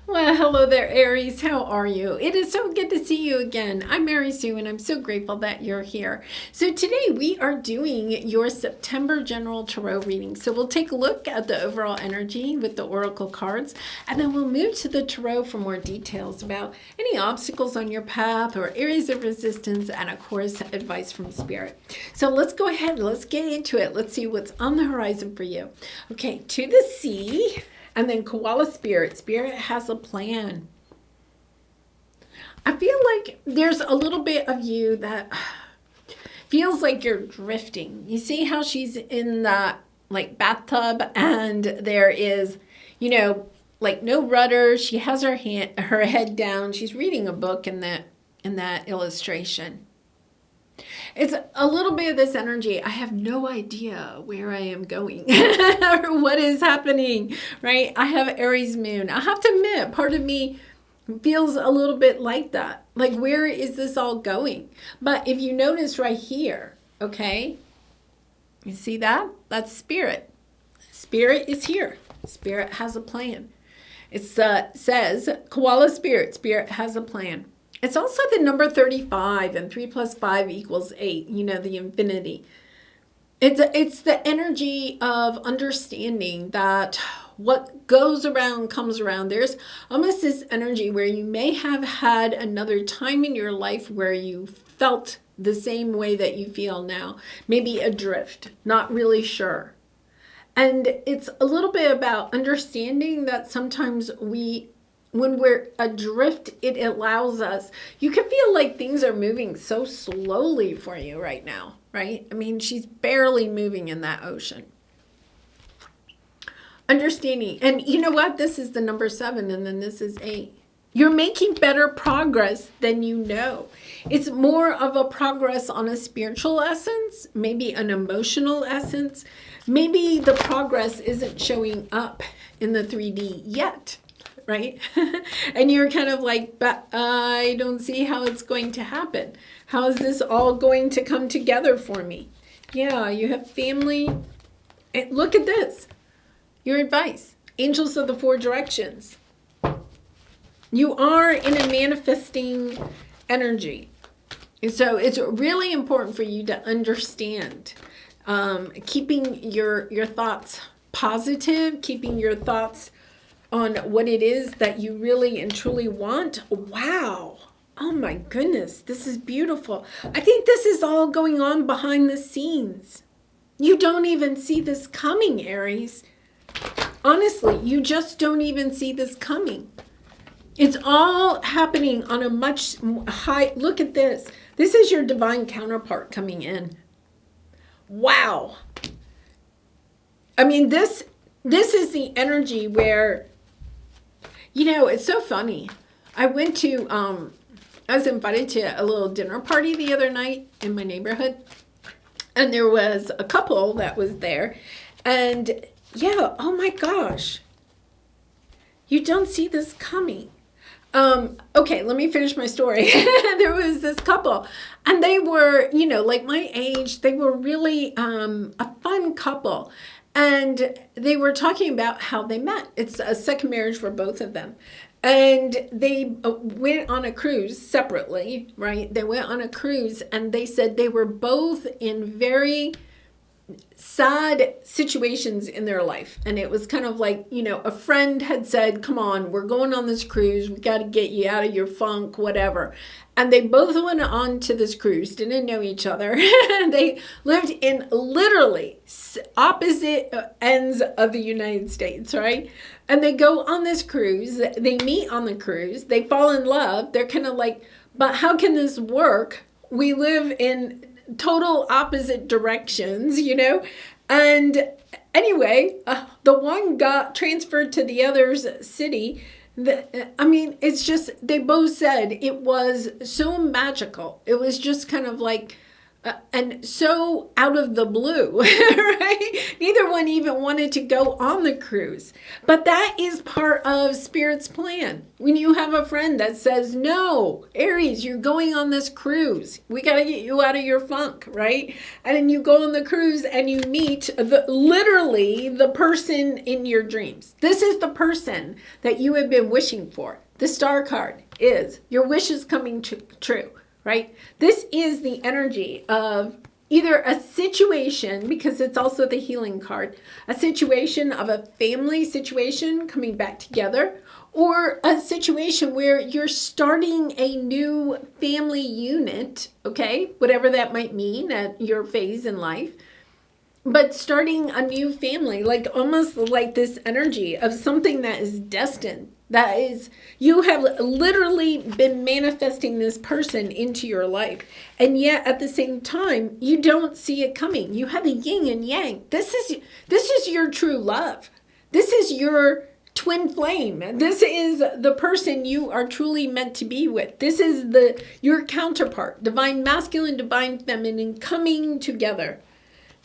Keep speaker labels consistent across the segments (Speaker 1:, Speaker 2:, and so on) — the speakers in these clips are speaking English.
Speaker 1: Well, hello there, Aries. How are you? It is so good to see you again. I'm Mary Sue, and I'm so grateful that you're here. So today we are doing your September general tarot reading. So we'll take a look at the overall energy with the oracle cards, and then we'll move to the tarot for more details about any obstacles on your path or areas of resistance, and of course, advice from Spirit. So let's go ahead. Let's get into it. Let's see what's on the horizon for you. Okay, to the sea. And then Koala Spirit. Spirit has a plan. I feel like there's a little bit of you that feels like you're drifting. You see how she's in that like bathtub and there is, like no rudder. She has her head down. She's reading a book in that illustration. It's a little bit of this energy. I have no idea where I am going or what is happening, right? I have Aries moon. I have to admit, part of me feels a little bit like that. Like, where is this all going? But if you notice right here, okay, you see that? That's Spirit. Spirit is here. Spirit has a plan. It says, Koala Spirit. Spirit has a plan. It's also the number 35, and 3 plus 5 equals 8, the infinity. It's the energy of understanding that what goes around comes around. There's almost this energy where you may have had another time in your life where you felt the same way that you feel now. Maybe adrift, not really sure. And it's a little bit about understanding that sometimes when we're adrift, it allows us, you can feel like things are moving so slowly for you right now, right? I mean, she's barely moving in that ocean. Understanding, and you know what? This is the number 7, and then this is 8. You're making better progress than you know. It's more of a progress on a spiritual essence, maybe an emotional essence. Maybe the progress isn't showing up in the 3D yet. Right? And you're kind of like, but I don't see how it's going to happen. How is this all going to come together for me? Yeah, you have family. And look at this. Your advice. Angels of the 4 directions. You are in a manifesting energy. And so it's really important for you to understand keeping your thoughts positive, keeping your thoughts on what it is that you really and truly want. Wow. Oh my goodness. This is beautiful. I think this is all going on behind the scenes. You don't even see this coming, Aries. Honestly, you just don't even see this coming. It's all happening on a much high. Look at this. This is your divine counterpart coming in. Wow. I mean, this is the energy where, it's so funny. I was invited to a little dinner party the other night in my neighborhood. And there was a couple that was there. And yeah, oh my gosh. You don't see this coming. Okay, let me finish my story. There was this couple. And they were, like my age. They were really a fun couple. And they were talking about how they met. It's a second marriage for both of them. And they went on a cruise separately, right? They went on a cruise and they said they were both in very sad situations in their life. And it was kind of like, a friend had said, come on, we're going on this cruise. We got to get you out of your funk, whatever. And they both went on to this cruise, didn't know each other. They lived in literally opposite ends of the United States, right? And they go on this cruise. They meet on the cruise. They fall in love. They're kind of like, but how can this work? We live in total opposite directions, And anyway, the one got transferred to the other's city. It's just, they both said it was so magical. It was just kind of like And so out of the blue, right? Neither one even wanted to go on the cruise. But that is part of Spirit's plan. When you have a friend that says, no, Aries, you're going on this cruise. We got to get you out of your funk, right? And then you go on the cruise and you meet literally the person in your dreams. This is the person that you have been wishing for. The star card is your wish is coming true. Right? This is the energy of either a situation, because it's also the healing card, a situation of a family situation coming back together, or a situation where you're starting a new family unit, okay? Whatever that might mean at your phase in life. But starting a new family, like almost like this energy of something that is destined. That is, you have literally been manifesting this person into your life. And yet at the same time, you don't see it coming. You have the yin and yang. This is your true love. This is your twin flame. This is the person you are truly meant to be with. This is your counterpart, divine masculine, divine feminine coming together.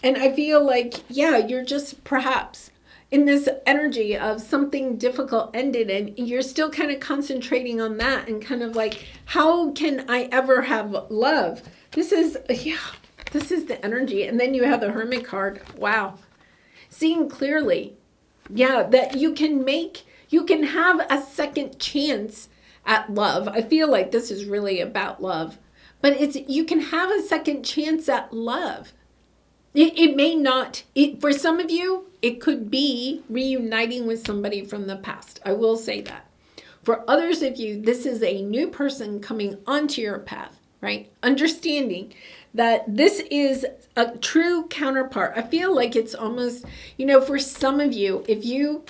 Speaker 1: And I feel like, yeah, you're just perhaps in this energy of something difficult ended, and you're still kind of concentrating on that and kind of like, how can I ever have love? This is the energy. And then you have the Hermit card. Wow. Seeing clearly, yeah, that you can have a second chance at love. I feel like this is really about love, but you can have a second chance at love. It may not, for some of you, it could be reuniting with somebody from the past. I will say that. For others of you, this is a new person coming onto your path, right? Understanding that this is a true counterpart. I feel like it's almost, for some of you, if you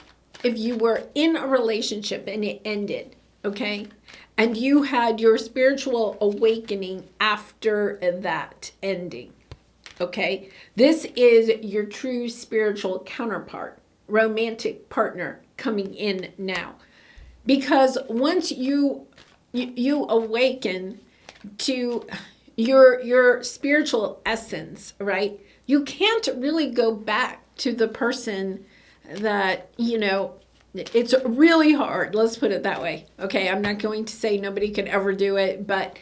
Speaker 1: were in a relationship and it ended, okay? And you had your spiritual awakening after that ending. Okay, this is your true spiritual counterpart, romantic partner coming in now. Because once you awaken to your spiritual essence, right? You can't really go back to the person that, it's really hard. Let's put it that way. Okay, I'm not going to say nobody could ever do it, but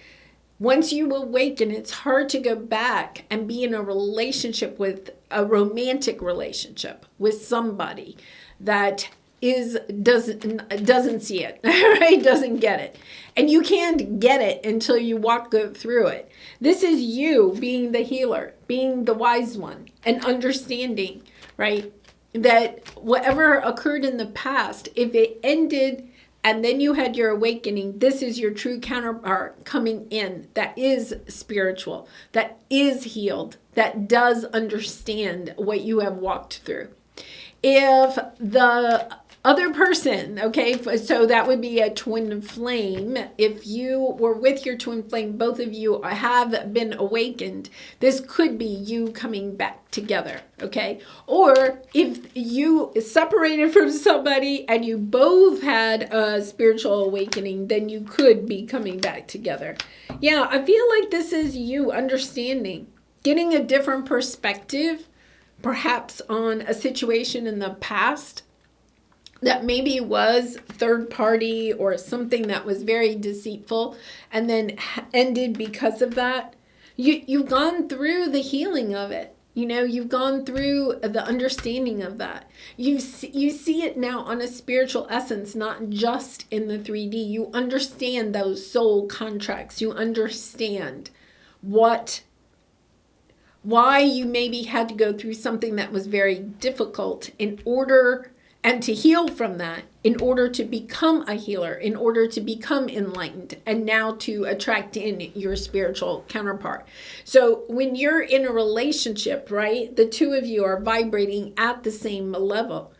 Speaker 1: once you awaken, it's hard to go back and be in a relationship with a romantic relationship with somebody that doesn't see it, right? Doesn't get it. And you can't get it until you walk through it. This is you being the healer, being the wise one, and understanding, right? That whatever occurred in the past, if it ended and then you had your awakening, this is your true counterpart coming in that is spiritual, that is healed, that does understand what you have walked through. If the other person, okay, so that would be a twin flame. If you were with your twin flame, both of you have been awakened. This could be you coming back together, okay? Or if you separated from somebody and you both had a spiritual awakening, then you could be coming back together. Yeah, I feel like this is you understanding, getting a different perspective, perhaps on a situation in the past that maybe was third party or something that was very deceitful and then ended because of that. You've gone through the healing of it. You've gone through the understanding of that. You see it now on a spiritual essence, not just in the 3D. You understand those soul contracts. You understand why you maybe had to go through something that was very difficult in order and to heal from that, in order to become a healer, in order to become enlightened, and now to attract in your spiritual counterpart. So when you're in a relationship, right, the two of you are vibrating at the same level.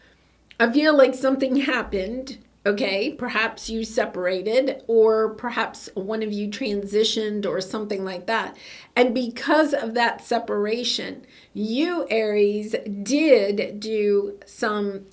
Speaker 1: I feel like something happened, okay, perhaps you separated, or perhaps one of you transitioned or something like that. And because of that separation, you, Aries, did do some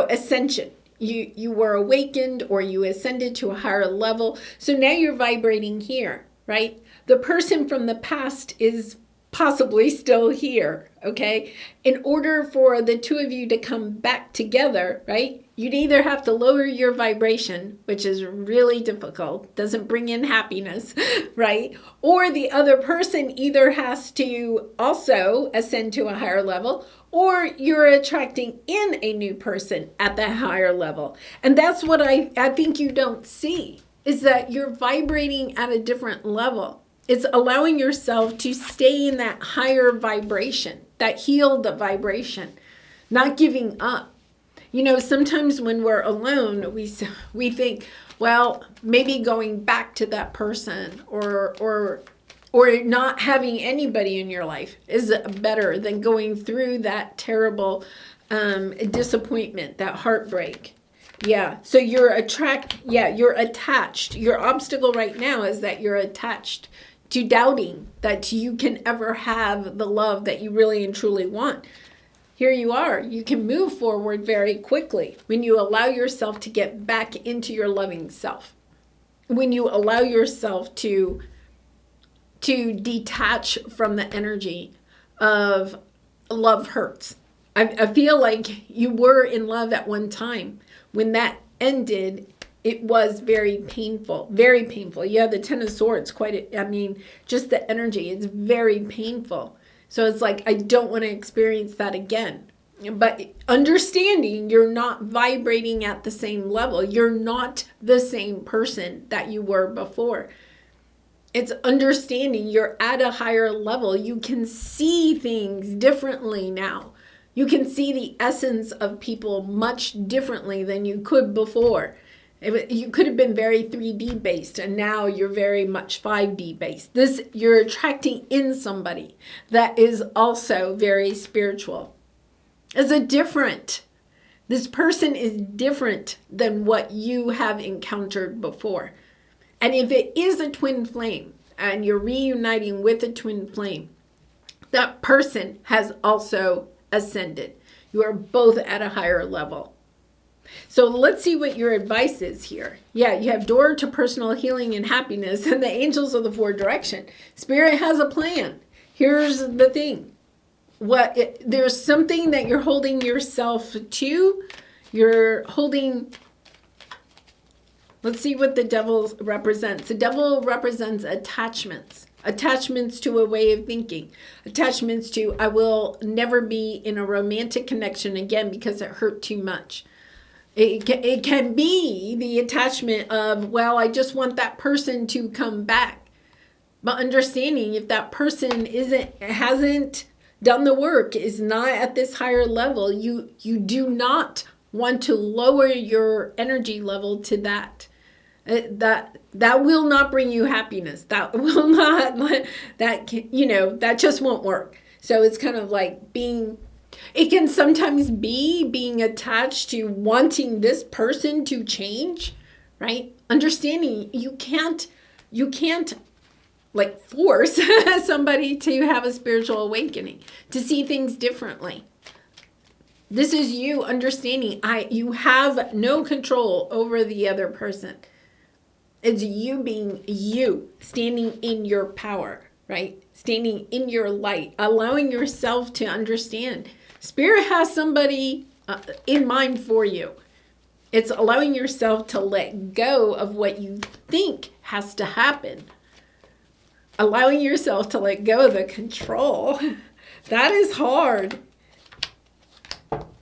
Speaker 1: ascension. You were awakened or you ascended to a higher level. So now you're vibrating here, right? The person from the past is possibly still here, okay? In order for the two of you to come back together, right? You'd either have to lower your vibration, which is really difficult, doesn't bring in happiness, right? Or the other person either has to also ascend to a higher level, or you're attracting in a new person at that higher level. And that's what I think you don't see, is that you're vibrating at a different level. It's allowing yourself to stay in that higher vibration, that healed vibration, not giving up. You know, sometimes when we're alone, we think, well, maybe going back to that person or not having anybody in your life is better than going through that terrible disappointment, that heartbreak. Yeah, so you're attached. Your obstacle right now is that you're attached to doubting that you can ever have the love that you really and truly want. Here you are. You can move forward very quickly when you allow yourself to get back into your loving self. When you allow yourself to detach from the energy of love hurts. I feel like you were in love at one time. When that ended, it was very painful, very painful. You have the Ten of Swords, just the energy, it's very painful. So it's like, I don't want to experience that again. But understanding you're not vibrating at the same level. You're not the same person that you were before. It's understanding you're at a higher level. You can see things differently now. You can see the essence of people much differently than you could before. You could have been very 3D based, and now you're very much 5D based. You're attracting in somebody that is also very spiritual. This person is different than what you have encountered before. And if it is a twin flame and you're reuniting with a twin flame, that person has also ascended. You are both at a higher level. So let's see what your advice is here. Yeah, you have door to personal healing and happiness, and the angels of the four direction. Spirit has a plan. Here's the thing. There's something that you're holding yourself to. Let's see what the devil represents. The devil represents attachments. Attachments to a way of thinking. Attachments to, I will never be in a romantic connection again because it hurt too much. It can be the attachment of, well, I just want that person to come back. But understanding if that person hasn't done the work, is not at this higher level, you do not want to lower your energy level to that. That will not bring you happiness. That will not, that just won't work. So it's kind of like it can sometimes be being attached to wanting this person to change, right? Understanding you can't like force somebody to have a spiritual awakening, to see things differently. This is you understanding you have no control over the other person. It's you being you, standing in your power, right? Standing in your light, allowing yourself to understand. Spirit has somebody in mind for you. It's allowing yourself to let go of what you think has to happen. Allowing yourself to let go of the control. That is hard.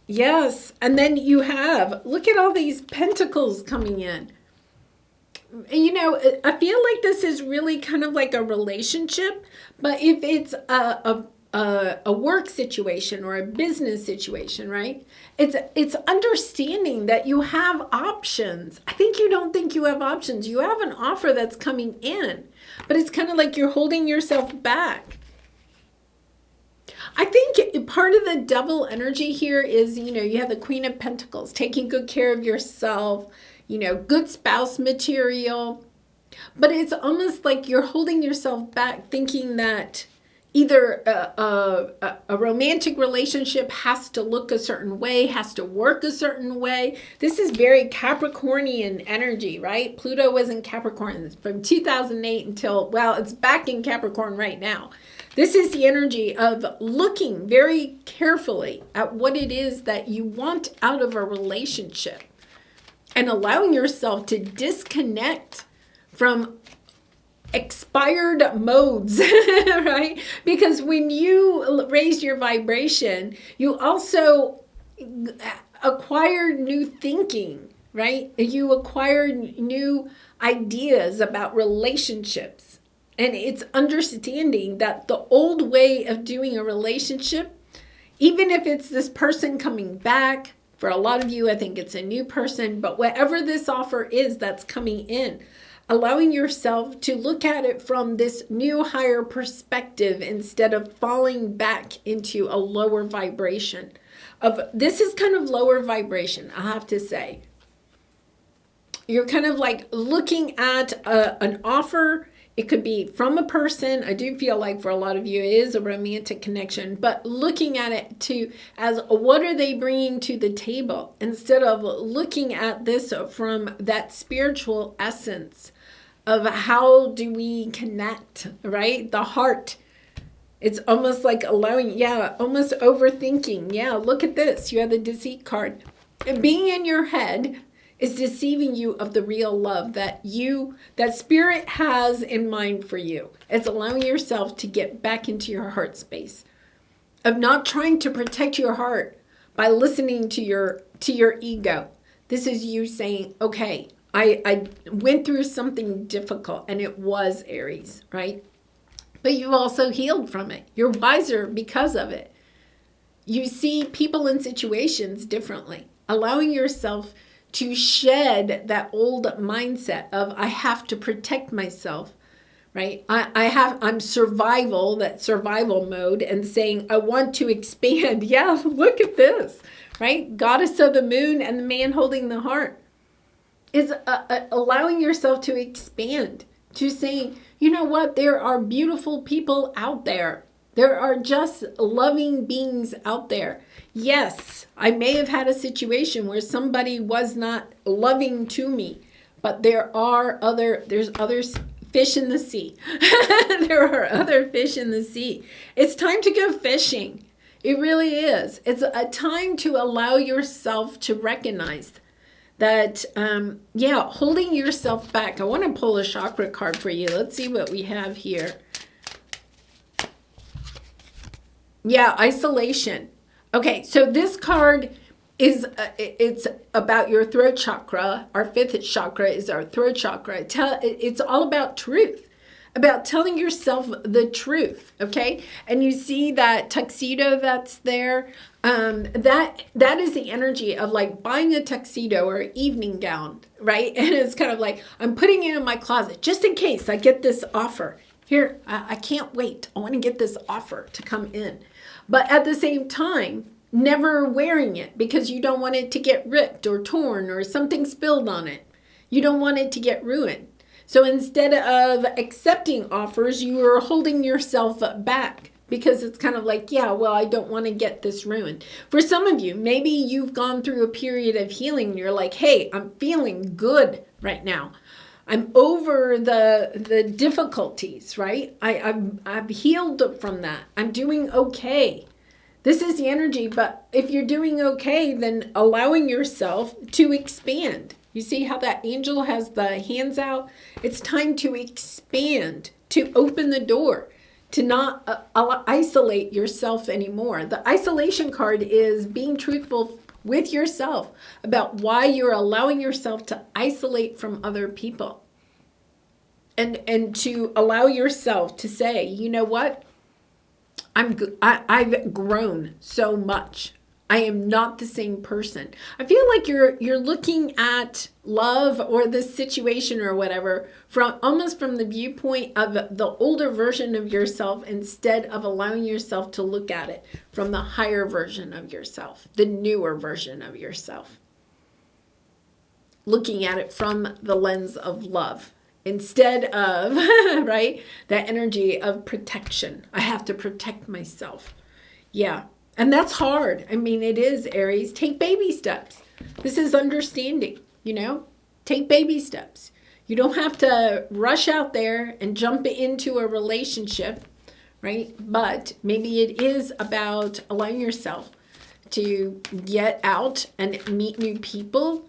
Speaker 1: Yes. And then look at all these pentacles coming in. I feel like this is really kind of like a relationship, but if it's a work situation or a business situation, right? It's understanding that you have options. I think you don't think you have options. You have an offer that's coming in, but it's kind of like you're holding yourself back. I think part of the devil energy here is, you have the Queen of Pentacles, taking good care of yourself, good spouse material. But it's almost like you're holding yourself back, thinking that either a romantic relationship has to look a certain way, has to work a certain way. This is very Capricornian energy, right? Pluto was in Capricorn from 2008 until, well, it's back in Capricorn right now. This is the energy of looking very carefully at what it is that you want out of a relationship and allowing yourself to disconnect from expired modes, right? Because when you raise your vibration, you also acquire new thinking, right? You acquire new ideas about relationships. And it's understanding that the old way of doing a relationship, even if it's this person coming back, for a lot of you, I think it's a new person, but whatever this offer is that's coming in, allowing yourself to look at it from this new higher perspective instead of falling back into a lower vibration. This is kind of lower vibration, I have to say. You're kind of like looking at an offer. It could be from a person. I do feel like for a lot of you, it is a romantic connection, but looking at it as what are they bringing to the table instead of looking at this from that spiritual essence of how do we connect, right? The heart. It's almost like allowing, almost overthinking. Yeah, look at this. You have the deceit card. And being in your head is deceiving you of the real love that spirit has in mind for you. It's allowing yourself to get back into your heart space of not trying to protect your heart by listening to your ego. This is you saying, okay, I went through something difficult, and it was Aries, right? But you've also healed from it. You're wiser because of it. You see people in situations differently, allowing yourself to shed that old mindset of I have to protect myself, right? I'm survival, that survival mode, and saying I want to expand. Yeah, look at this, right? Goddess of the moon and the man holding the heart is allowing yourself to expand, to saying, you know what? There are beautiful people out there. There are just loving beings out there. Yes, I may have had a situation where somebody was not loving to me, but there's other fish in the sea. There are other fish in the sea. It's time to go fishing. It really is. It's a time to allow yourself to recognize that, holding yourself back. I want to pull a chakra card for you. Let's see what we have here. Yeah, isolation. Okay, so this card is, it's about your throat chakra. Our fifth chakra is our throat chakra. It's all about truth, about telling yourself the truth, okay? And you see that tuxedo that's there, that is the energy of like buying a tuxedo or an evening gown, right? And it's kind of like, I'm putting it in my closet just in case I get this offer. Here, I can't wait. I want to get this offer to come in. But at the same time, never wearing it because you don't want it to get ripped or torn or something spilled on it. You don't want it to get ruined. So instead of accepting offers, you are holding yourself back because it's kind of like, I don't want to get this ruined. For some of you, maybe you've gone through a period of healing and you're like, hey, I'm feeling good right now. I'm over the difficulties, right? I've healed from that. I'm doing okay. This is the energy, but if you're doing okay, then allowing yourself to expand. You see how that angel has the hands out? It's time to expand, to open the door, to not isolate yourself anymore. The isolation card is being truthful with yourself about why you're allowing yourself to isolate from other people. And to allow yourself to say, you know what? I've grown so much. I am not the same person. I feel like you're looking at love or this situation or whatever from the viewpoint of the older version of yourself instead of allowing yourself to look at it from the higher version of yourself, the newer version of yourself. Looking at it from the lens of love instead of, right, that energy of protection. I have to protect myself. Yeah. And that's hard. I mean, it is, Aries. Take baby steps. This is understanding, you know? Take baby steps. You don't have to rush out there and jump into a relationship, right? But maybe it is about allowing yourself to get out and meet new people,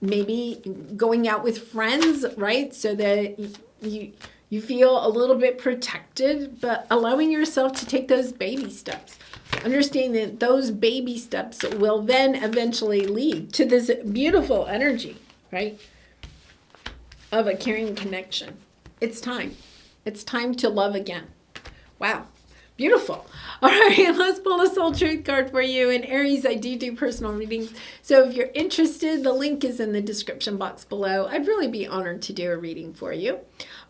Speaker 1: maybe going out with friends, right? So that you feel a little bit protected, but allowing yourself to take those baby steps. Understanding that those baby steps will then eventually lead to this beautiful energy, right? Of a caring connection. It's time. It's time to love again. Wow. Beautiful. All right, let's pull a soul truth card for you. And Aries, I do personal readings. So if you're interested, the link is in the description box below. I'd really be honored to do a reading for you.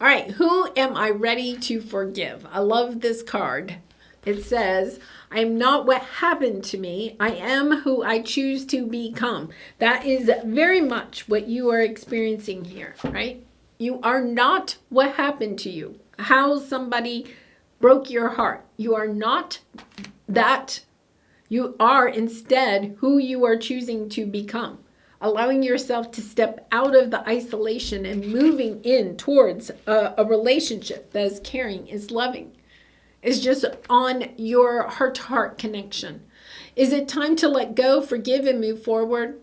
Speaker 1: All right, who am I ready to forgive? I love this card. It says, I am not what happened to me. I am who I choose to become. That is very much what you are experiencing here, right? You are not what happened to you. How somebody broke your heart. You are not that. You are instead who you are choosing to become. Allowing yourself to step out of the isolation and moving in towards a relationship that is caring, is loving. Is just on your heart-to-heart connection. Is it time to let go, forgive, and move forward?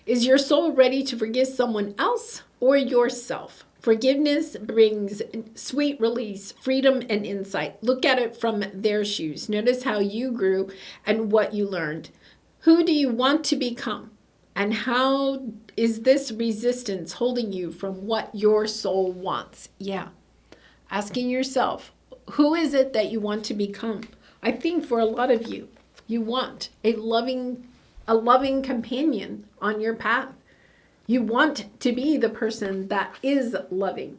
Speaker 1: Is your soul ready to forgive someone else or yourself? Forgiveness brings sweet release, freedom, and insight. Look at it from their shoes. Notice how you grew and what you learned. Who do you want to become? And how is this resistance holding you from what your soul wants? Yeah. Asking yourself, who is it that you want to become? I think for a lot of you, you want a loving companion on your path. You want to be the person that is loving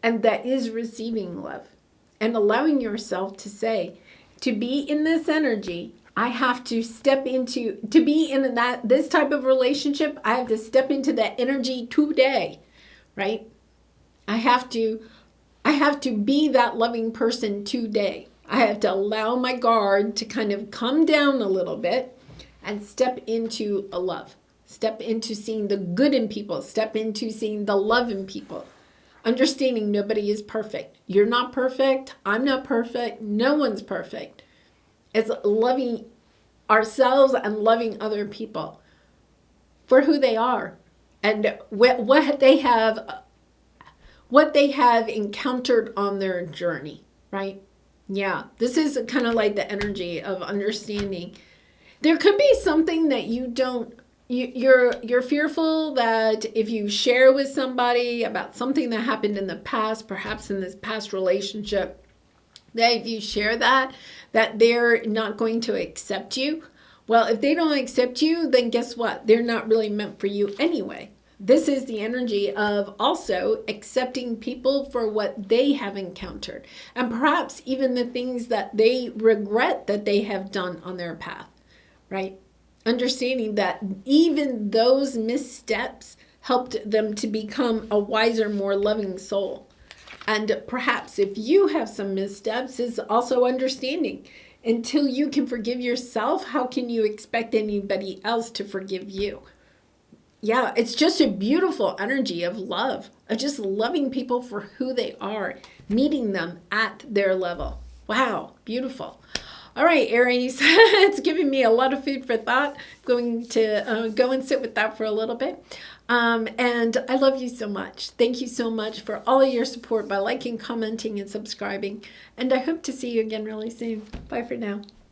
Speaker 1: and that is receiving love and allowing yourself to say, to be in this energy, I have to step into, to be in this type of relationship, I have to step into that energy today, right? I have to be that loving person today. I have to allow my guard to kind of come down a little bit and step into a love. Step into seeing the good in people. Step into seeing the love in people. Understanding nobody is perfect. You're not perfect. I'm not perfect. No one's perfect. It's loving ourselves and loving other people for who they are and what they have encountered on their journey, right? Yeah, this is kind of like the energy of understanding. There could be something that you're fearful that if you share with somebody about something that happened in the past, perhaps in this past relationship, that if you share that they're not going to accept you. Well, if they don't accept you, then guess what? They're not really meant for you anyway. This is the energy of also accepting people for what they have encountered and perhaps even the things that they regret that they have done on their path, right? Understanding that even those missteps helped them to become a wiser, more loving soul. And perhaps if you have some missteps, is also understanding. Until you can forgive yourself, how can you expect anybody else to forgive you? Yeah, it's just a beautiful energy of love, of just loving people for who they are, meeting them at their level. Wow, beautiful. All right, Aries, it's giving me a lot of food for thought. Going to go and sit with that for a little bit. And I love you so much. Thank you so much for all of your support by liking, commenting, and subscribing. And I hope to see you again really soon. Bye for now.